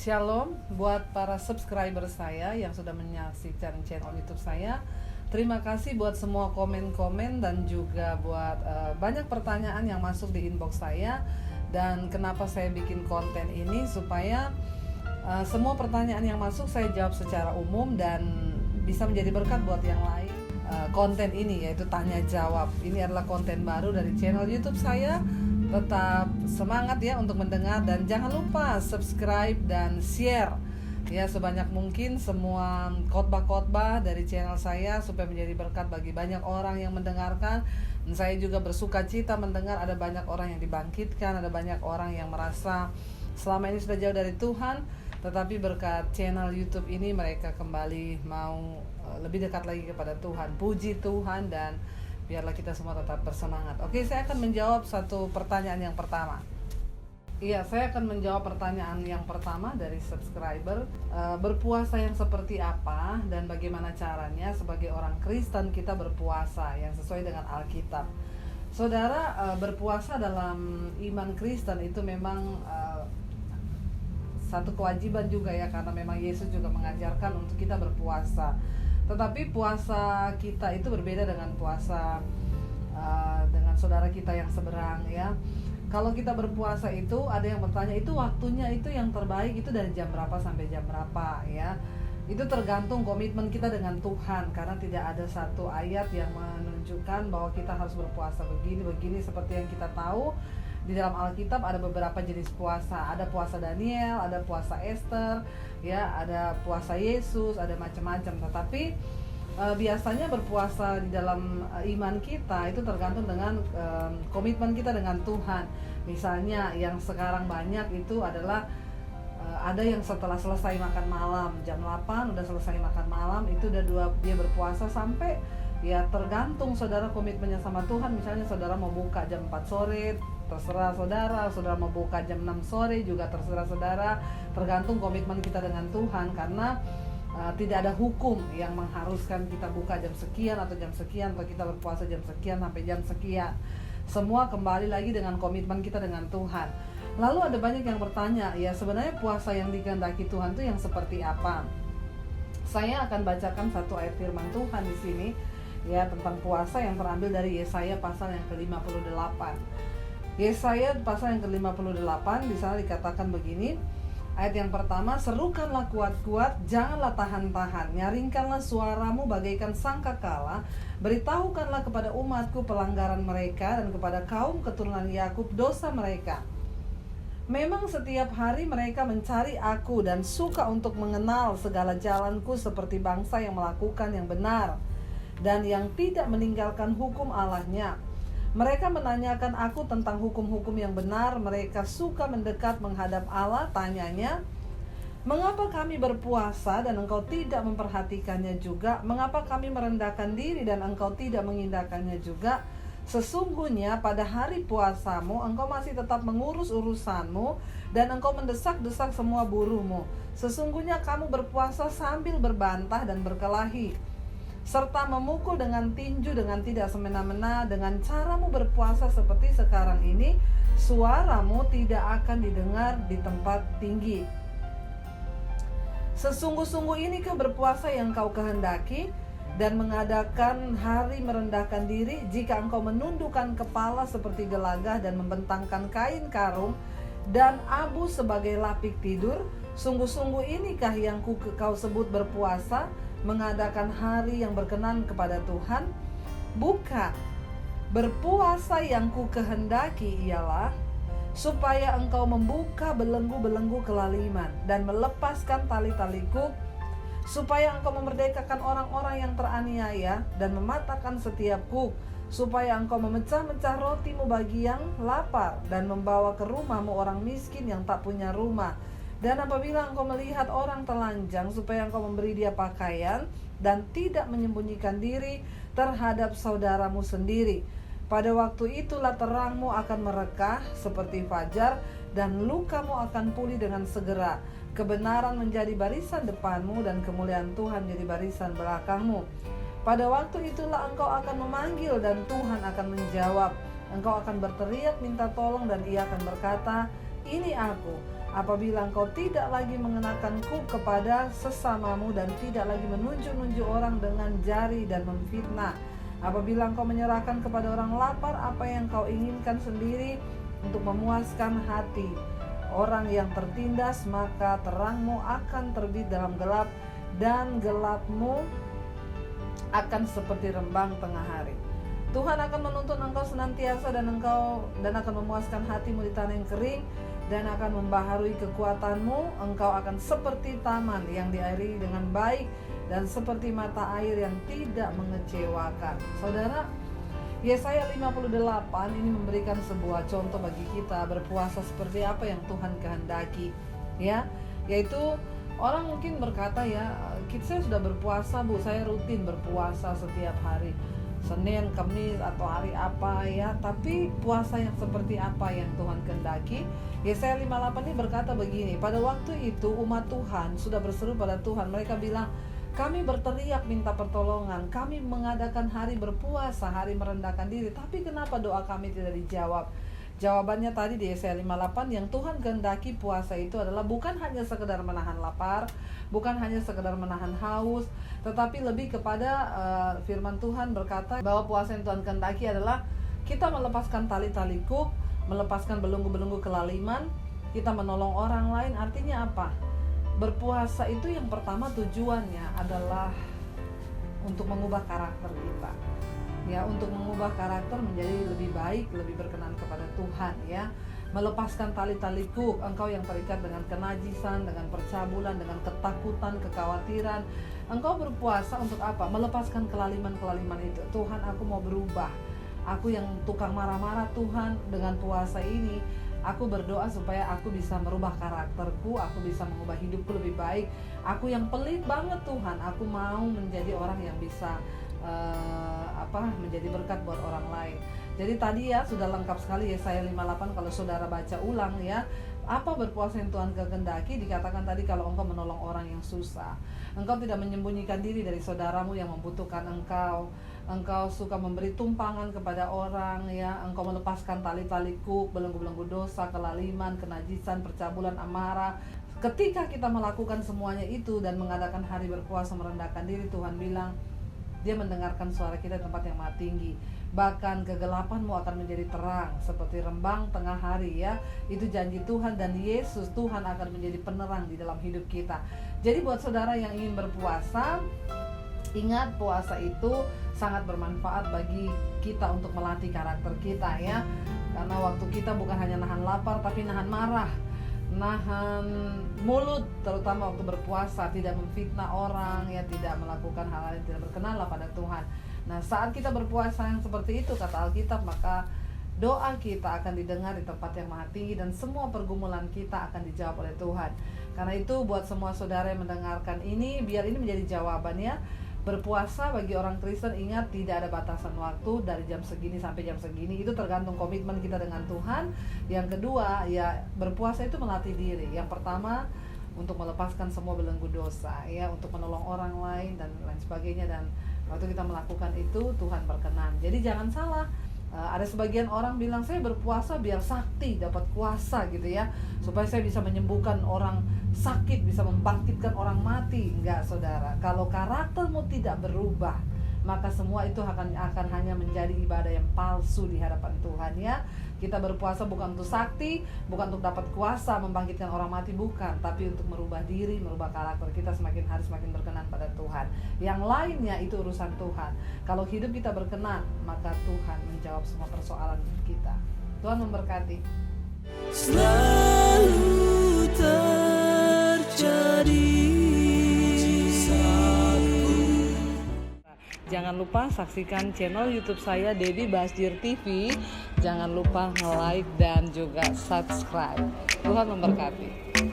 Shalom buat para subscriber saya yang sudah menyaksikan channel YouTube saya. Terima kasih buat semua komen-komen dan juga buat banyak pertanyaan yang masuk di inbox saya. Dan kenapa saya bikin konten ini supaya semua pertanyaan yang masuk saya jawab secara umum dan bisa menjadi berkat buat yang lain. Konten ini yaitu tanya jawab. Ini adalah konten baru dari channel YouTube saya. Tetap semangat ya untuk mendengar dan jangan lupa subscribe dan share ya sebanyak mungkin semua khotbah-khotbah dari channel saya supaya menjadi berkat bagi banyak orang yang mendengarkan. Dan saya juga bersuka cita mendengar ada banyak orang yang dibangkitkan, ada banyak orang yang merasa selama ini sudah jauh dari Tuhan, tetapi berkat channel YouTube ini mereka kembali mau lebih dekat lagi kepada Tuhan. Puji Tuhan dan biarlah kita semua tetap bersemangat. Oke, saya akan menjawab satu pertanyaan yang pertama. Iya, saya akan menjawab pertanyaan yang pertama dari subscriber. Berpuasa yang seperti apa dan bagaimana caranya sebagai orang Kristen kita berpuasa yang sesuai dengan Alkitab. Saudara, berpuasa dalam iman Kristen itu memang satu kewajiban juga ya, karena memang Yesus juga mengajarkan untuk kita berpuasa. Tetapi puasa kita itu berbeda dengan puasa dengan saudara kita yang seberang ya. Kalau kita berpuasa itu ada yang bertanya itu waktunya itu yang terbaik itu dari jam berapa sampai jam berapa ya. Itu tergantung komitmen kita dengan Tuhan, karena tidak ada satu ayat yang menunjukkan bahwa kita harus berpuasa begini seperti yang kita tahu. Di dalam Alkitab ada beberapa jenis puasa. Ada puasa Daniel, ada puasa Esther, ya, ada puasa Yesus, ada macam-macam. Tetapi biasanya berpuasa di dalam iman kita itu tergantung dengan komitmen kita dengan Tuhan. Misalnya yang sekarang banyak itu adalah ada yang setelah selesai makan malam jam 8 udah selesai makan malam itu udah dia berpuasa sampai ya, tergantung saudara komitmennya sama Tuhan. Misalnya saudara mau buka jam 4 sore, terserah saudara mau buka jam 6 sore juga terserah saudara. Tergantung komitmen kita dengan Tuhan, karena tidak ada hukum yang mengharuskan kita buka jam sekian atau kita berpuasa jam sekian sampai jam sekian. Semua kembali lagi dengan komitmen kita dengan Tuhan. Lalu ada banyak yang bertanya, ya sebenarnya puasa yang dikehendaki Tuhan itu yang seperti apa? Saya akan bacakan satu ayat firman Tuhan di sini ya tentang puasa yang terambil dari Yesaya pasal yang ke-58. Yesaya pasal yang ke-58 di sana dikatakan begini. Ayat yang pertama, serukanlah kuat-kuat, janganlah tahan-tahan, nyaringkanlah suaramu bagaikan sangkakala, beritahukanlah kepada umatku pelanggaran mereka dan kepada kaum keturunan Yakub dosa mereka. Memang setiap hari mereka mencari aku dan suka untuk mengenal segala jalanku seperti bangsa yang melakukan yang benar dan yang tidak meninggalkan hukum Allahnya. Mereka menanyakan aku tentang hukum-hukum yang benar. Mereka suka mendekat menghadap Allah. Tanyanya, mengapa kami berpuasa dan engkau tidak memperhatikannya juga? Mengapa kami merendahkan diri dan engkau tidak mengindahkannya juga? Sesungguhnya pada hari puasamu engkau masih tetap mengurus urusanmu dan engkau mendesak-desak semua buruhmu. Sesungguhnya kamu berpuasa sambil berbantah dan berkelahi, serta memukul dengan tinju dengan tidak semena-mena. Dengan caramu berpuasa seperti sekarang ini, suaramu tidak akan didengar di tempat tinggi. Sesungguh-sungguh inikah berpuasa yang kau kehendaki dan mengadakan hari merendahkan diri, jika engkau menundukkan kepala seperti gelagah dan membentangkan kain karung dan abu sebagai lapik tidur? Sungguh-sungguh inikah yang kau sebut berpuasa, mengadakan hari yang berkenan kepada Tuhan? Bukan. Berpuasa yang ku kehendaki ialah supaya engkau membuka belenggu-belenggu kelaliman dan melepaskan tali-tali kuk, supaya engkau memerdekakan orang-orang yang teraniaya dan mematahkan setiap kuk, supaya engkau memecah-mecah rotimu bagi yang lapar dan membawa ke rumahmu orang miskin yang tak punya rumah. Dan apabila engkau melihat orang telanjang, supaya engkau memberi dia pakaian dan tidak menyembunyikan diri terhadap saudaramu sendiri. Pada waktu itulah terangmu akan merekah seperti fajar dan lukamu akan pulih dengan segera. Kebenaran menjadi barisan depanmu dan kemuliaan Tuhan jadi barisan belakangmu. Pada waktu itulah engkau akan memanggil dan Tuhan akan menjawab. Engkau akan berteriak minta tolong dan ia akan berkata, ini aku, apabila engkau tidak lagi mengenakan kuk kepada sesamamu dan tidak lagi menunjuk-nunjuk orang dengan jari dan memfitnah. Apabila engkau menyerahkan kepada orang lapar apa yang kau inginkan sendiri untuk memuaskan hati orang yang tertindas, maka terangmu akan terbit dalam gelap dan gelapmu akan seperti rembang tengah hari. Tuhan akan menuntun engkau senantiasa dan akan memuaskan hatimu di tanah yang kering dan akan membaharui kekuatanmu. Engkau akan seperti taman yang diairi dengan baik dan seperti mata air yang tidak mengecewakan. Saudara, Yesaya 58 ini memberikan sebuah contoh bagi kita berpuasa seperti apa yang Tuhan kehendaki, ya, yaitu orang mungkin berkata, ya, saya sudah berpuasa Bu, saya rutin berpuasa setiap hari, Senin, Kamis atau hari apa, ya, tapi puasa yang seperti apa yang Tuhan kehendaki? Yesaya 58 ini berkata begini, pada waktu itu umat Tuhan sudah berseru pada Tuhan, mereka bilang, kami berteriak minta pertolongan, kami mengadakan hari berpuasa, hari merendahkan diri, tapi kenapa doa kami tidak dijawab? Jawabannya tadi di Yesaya 58, yang Tuhan kehendaki puasa itu adalah bukan hanya sekedar menahan lapar, bukan hanya sekedar menahan haus, tetapi lebih kepada firman Tuhan berkata bahwa puasa yang Tuhan kehendaki adalah kita melepaskan tali-tali kuk, melepaskan belenggu-belenggu kelaliman, kita menolong orang lain. Artinya apa? Berpuasa itu yang pertama tujuannya adalah untuk mengubah karakter kita, ya, untuk mengubah karakter menjadi lebih baik, lebih berkenan kepada Tuhan, ya. Melepaskan tali-tali kuk, engkau yang terikat dengan kenajisan, dengan percabulan, dengan ketakutan, kekhawatiran. Engkau berpuasa untuk apa? Melepaskan kelaliman-kelaliman itu. Tuhan, aku mau berubah. Aku yang tukang marah-marah, Tuhan, dengan puasa ini aku berdoa supaya aku bisa merubah karakterku, aku bisa mengubah hidupku lebih baik. Aku yang pelit banget Tuhan, aku mau menjadi orang yang bisa menjadi berkat buat orang lain. Jadi tadi ya sudah lengkap sekali Yesaya 58 kalau saudara baca ulang, ya. Apa berpuasa yang Tuhan kehendaki? Dikatakan tadi kalau engkau menolong orang yang susah, engkau tidak menyembunyikan diri dari saudaramu yang membutuhkan engkau suka memberi tumpangan kepada orang, ya. Engkau melepaskan tali-tali kuk, belenggu-belenggu dosa, kelaliman, kenajisan, percabulan, amarah. Ketika kita melakukan semuanya itu dan mengadakan hari berpuasa merendahkan diri, Tuhan bilang Dia mendengarkan suara kita di tempat yang maha tinggi. Bahkan kegelapanmu akan menjadi terang seperti rembang tengah hari, ya. Itu janji Tuhan, dan Yesus Tuhan akan menjadi penerang di dalam hidup kita. Jadi buat saudara yang ingin berpuasa, ingat puasa itu sangat bermanfaat bagi kita untuk melatih karakter kita, ya. Karena waktu kita bukan hanya nahan lapar tapi nahan marah, nahan mulut, terutama waktu berpuasa, tidak memfitnah orang, ya, tidak melakukan hal-hal yang tidak berkenan lah pada Tuhan. Nah, saat kita berpuasa yang seperti itu, kata Alkitab, maka doa kita akan didengar di tempat yang maha tinggi dan semua pergumulan kita akan dijawab oleh Tuhan. Karena itu buat semua saudara yang mendengarkan ini, biar ini menjadi jawabannya. Berpuasa bagi orang Kristen, ingat tidak ada batasan waktu dari jam segini sampai jam segini. Itu tergantung komitmen kita dengan Tuhan. Yang kedua, ya, berpuasa itu melatih diri. Yang pertama, untuk melepaskan semua belenggu dosa, ya, untuk menolong orang lain dan lain sebagainya. Dan waktu kita melakukan itu, Tuhan berkenan. Jadi jangan salah. Ada sebagian orang bilang saya berpuasa biar sakti, dapat kuasa gitu, ya, supaya saya bisa menyembuhkan orang sakit, bisa membangkitkan orang mati. Enggak, saudara. Kalau karaktermu tidak berubah, maka semua itu akan hanya menjadi ibadah yang palsu di hadapan Tuhan, ya. Kita berpuasa bukan untuk sakti, bukan untuk dapat kuasa membangkitkan orang mati, bukan, tapi untuk merubah diri, merubah karakter kita semakin hari semakin berkenan pada Tuhan. Yang lainnya itu urusan Tuhan. Kalau hidup kita berkenan, maka Tuhan menjawab semua persoalan kita. Tuhan memberkati. Selalu terjadi. Jangan lupa saksikan channel YouTube saya Debbie Basdir TV. Jangan lupa like dan juga subscribe. Tuhan memberkati.